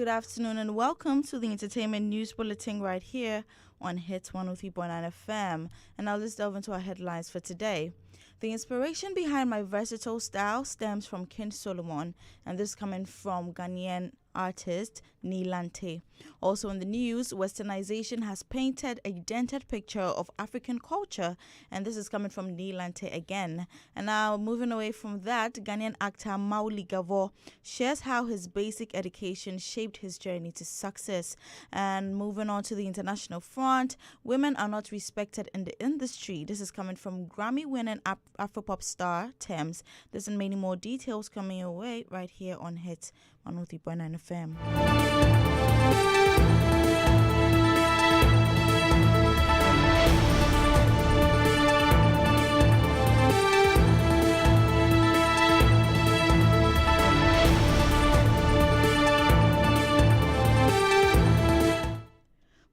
good afternoon, and welcome to the Entertainment News Bulletin right here on Hitz 103.9 FM. And now let's delve into our headlines for today. The inspiration behind my versatile style stems from King Solomon, and this coming from Ghanaian artist Nilante. Also in the news, westernization has painted a dented picture of African culture, and this is coming from Nilante again. And now moving away from that, Ghanaian actor Mauli Gavo shares how his basic education shaped his journey to success. And moving on to the international front, women are not respected in the industry. This is coming from Grammy-winning Afropop star Thames. There's many more details coming your way right here on Hitz 103.9 FM.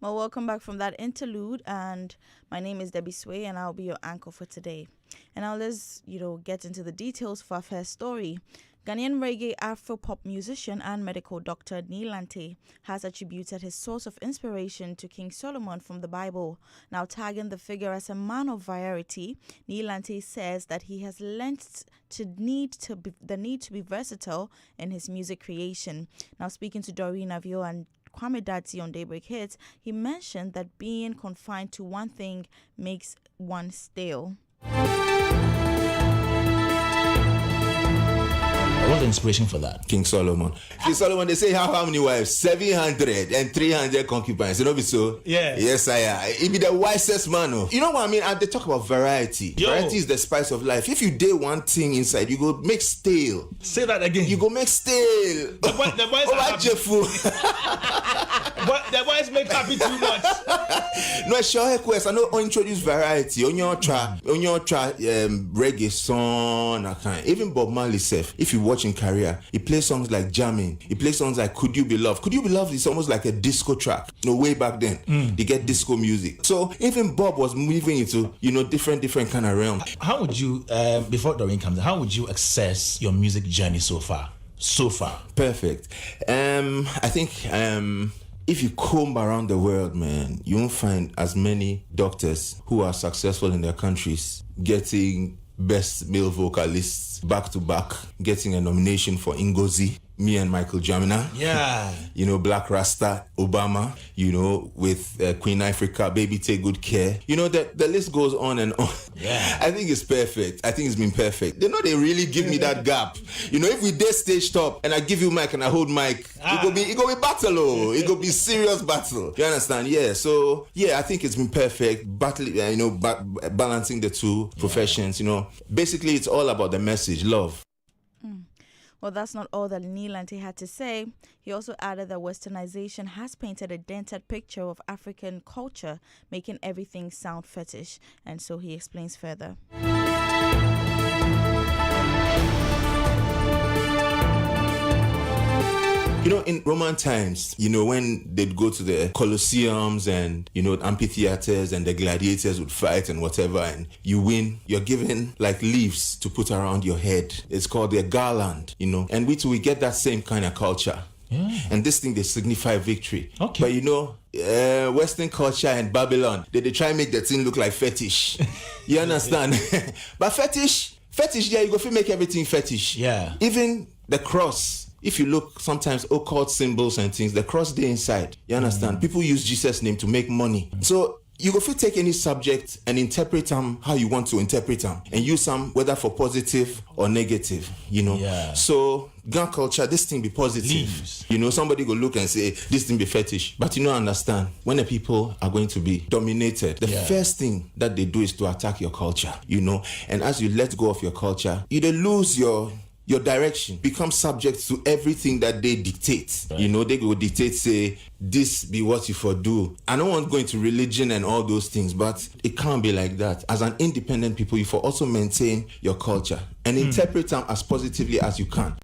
Well, welcome back from that interlude, and my name is Debby Sway, and I'll be your anchor for today. And now let's, get into the details for our first story. Ghanaian reggae Afro-pop musician and medical doctor Nilante has attributed his source of inspiration to King Solomon from the Bible. Now tagging the figure as a man of variety, Nilante says that he has learnt the need to be versatile in his music creation. Now speaking to Doreen Avio and Kwame Dati on Daybreak Hits, he mentioned that being confined to one thing makes one stale. What's the inspiration for that? King Solomon. King Solomon, they say how many wives? 700 and 300 concubines. You know me so? Yeah. Yes, I am. He be the wisest man. Oh. You know what I mean? And they talk about variety. Yo. Variety is the spice of life. If you date one thing inside, you go make stale. Say that again. You go make stale. The boys oh, are happy. But the boys make happy too much. No, sure quest. I know introduce variety. On your reggae song. Even Bob Marley self. If you watch in career, he plays songs like Jamming. He plays songs like Could You Be Loved. Could You Be Loved is almost like a disco track. Way back then, they get disco music. So even Bob was moving into different kind of realm. How would you, before Doreen comes in, how would you assess your music journey so far? Perfect. I think if you comb around the world, man, you won't find as many doctors who are successful in their countries getting best male vocalists back to back, getting a nomination for Ngozi, me and Michael Jamina. Yeah. Black Rasta, Obama, with Queen Africa, Baby Take Good Care. The list goes on and on. Yeah. I think it's perfect. I think it's been perfect. They really give me that gap. If we did stage top and I give you mic and I hold mic, it go be battle. It go be serious battle. You understand? Yeah. So yeah, I think it's been perfect. Battling, balancing the two professions. Basically it's all about the message, love. Well, that's not all that Nilante had to say. He also added that westernization has painted a dented picture of African culture, making everything sound fetish. And so he explains further. In Roman times, when they'd go to the Colosseums and, amphitheaters and the gladiators would fight and whatever, and you win, you're given like leaves to put around your head. It's called a garland, and we get that same kind of culture. Yeah. And this thing, they signify victory. Okay. But Western culture and Babylon, they try and make the thing look like fetish. You understand? But fetish, yeah, you go to make everything fetish. Yeah. Even the cross. If you look, sometimes occult symbols and things, the cross there inside. You understand? People use Jesus' name to make money. So you go fit take any subject and interpret them how you want to interpret them, and use them whether for positive or negative. Yeah. So gun culture, this thing be positive. Leaves. Somebody go look and say this thing be fetish, but understand when the people are going to be dominated, the first thing that they do is to attack your culture. And as you let go of your culture, you then lose your direction, become subject to everything that they dictate. Right. They go dictate, say, this be what you for do. I don't want to go into religion and all those things, but it can't be like that. As an independent people, you for also maintain your culture and interpret them as positively as you can.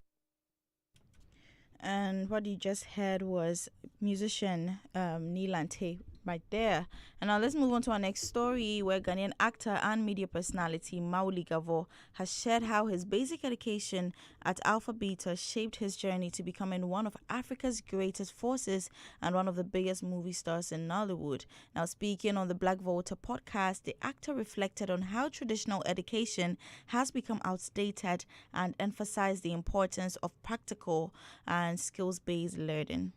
And what you just heard was musician Nilante right there. And now let's move on to our next story, where Ghanaian actor and media personality Mauli Gavo has shared how his basic education at Alpha Beta shaped his journey to becoming one of Africa's greatest forces and one of the biggest movie stars in Nollywood. Now, speaking on the Black Volta podcast, the actor reflected on how traditional education has become outdated and emphasized the importance of practical and skills-based learning.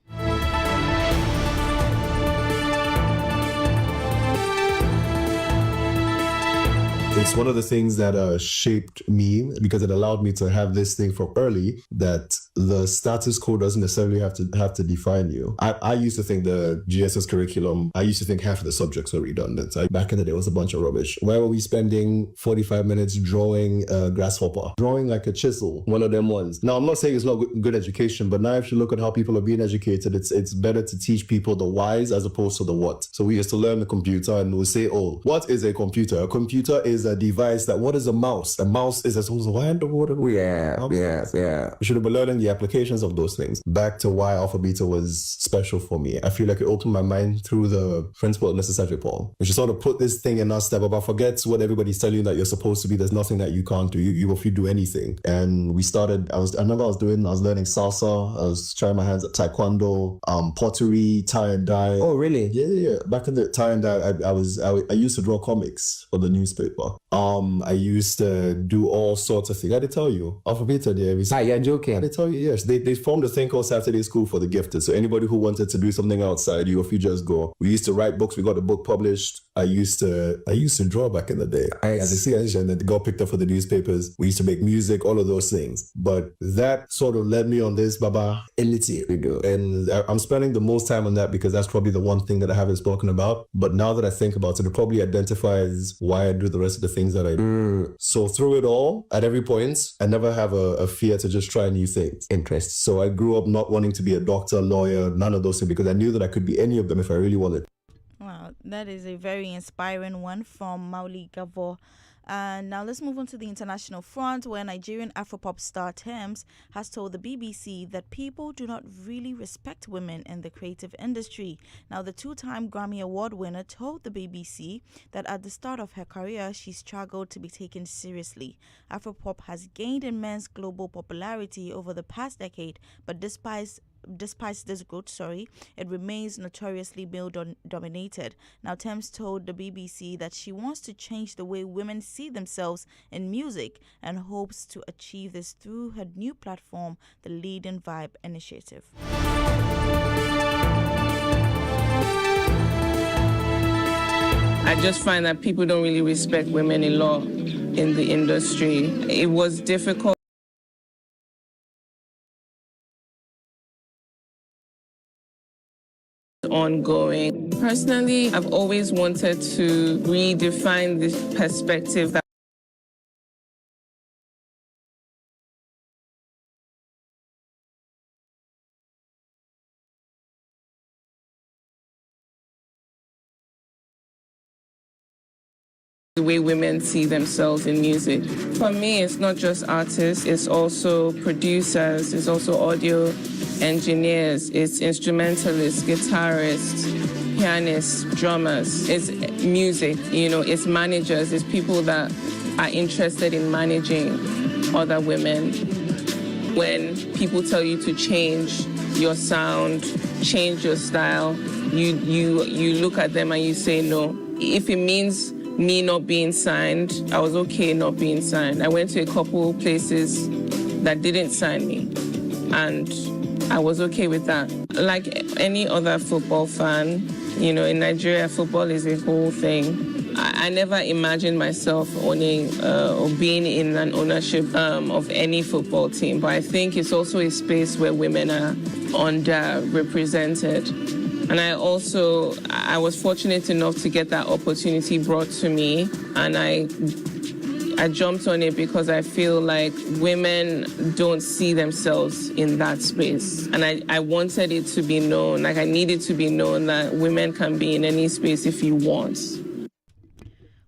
It's one of the things that shaped me because it allowed me to have this thing from early that the status quo doesn't necessarily have to define you. I used to think the GSS curriculum, I used to think half of the subjects were redundant. Back in the day, it was a bunch of rubbish. Where were we spending 45 minutes drawing a grasshopper? Drawing like a chisel, one of them ones. Now, I'm not saying it's not good education, but now if you look at how people are being educated, it's better to teach people the whys as opposed to the what. So we used to learn the computer and we'll say, oh, what is a computer? A computer is a device that, what is a mouse? A mouse is a why in the water? Yeah. We should have been learning the applications of those things. Back to why Alpha Beta was special for me. I feel like it opened my mind through the principle of necessary Paul. We should sort of put this thing in our step up. I forget what everybody's telling you that you're supposed to be. There's nothing that you can't do. If you do anything. And we started, I was learning salsa. I was trying my hands at taekwondo, pottery, tie and dye. Oh, really? Yeah. Back in the tie and dye, I used to draw comics for the newspaper. I used to do all sorts of things. I did tell you, Alpha Beta there. You're joking. I did tell you, yes. They formed a thing called Saturday School for the Gifted. So anybody who wanted to do something outside you, if you just go. We used to write books. We got a book published. I used to draw back in the day. As I see, and it got picked up for the newspapers. We used to make music, all of those things. But that sort of led me on this, Baba, elite. And I'm spending the most time on that because that's probably the one thing that I haven't spoken about. But now that I think about it, it probably identifies why I do the rest of the things that I do. So through it all, at every point, I never have a fear to just try new things. Interest. So I grew up not wanting to be a doctor, lawyer, none of those things, because I knew that I could be any of them if I really wanted. Wow, that is a very inspiring one from Mauli Gavo. And now let's move on to the international front, where Nigerian Afropop star Tems has told the BBC that people do not really respect women in the creative industry. Now, the two-time Grammy Award winner told the BBC that at the start of her career, she struggled to be taken seriously. Afropop has gained immense global popularity over the past decade, but despite this growth, it remains notoriously male-dominated. Now, Tems told the BBC that she wants to change the way women see themselves in music and hopes to achieve this through her new platform, the Leading Vibe Initiative. I just find that people don't really respect women a lot in the industry. It was difficult. Ongoing. Personally, I've always wanted to redefine this perspective that the way women see themselves in music. For me, it's not just artists, it's also producers, it's also audio engineers, it's instrumentalists, guitarists, pianists, drummers, it's music, it's managers, it's people that are interested in managing other women. When people tell you to change your sound, change your style, you look at them and you say no. If it means me not being signed, I was okay not being signed. I went to a couple places that didn't sign me, and I was okay with that. Like any other football fan, in Nigeria, football is a whole thing. I never imagined myself owning or being in an ownership of any football team, but I think it's also a space where women are underrepresented. And I was fortunate enough to get that opportunity brought to me, and I jumped on it because I feel like women don't see themselves in that space. And I wanted it to be known, like I needed to be known that women can be in any space if you want.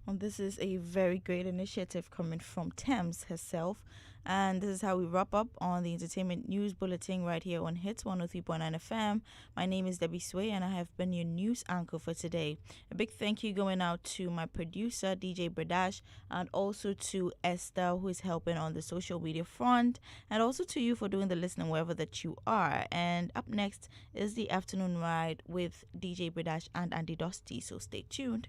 Well, this is a very great initiative coming from Tems herself. And this is how we wrap up on the entertainment news bulletin right here on Hits 103.9 FM. My name is Debby Sway, and I have been your news anchor for today. A big thank you going out to my producer, DJ Bradash, and also to Esther, who is helping on the social media front, and also to you for doing the listening wherever that you are. And up next is the afternoon ride with DJ Bradash and Andy Dusty, so stay tuned.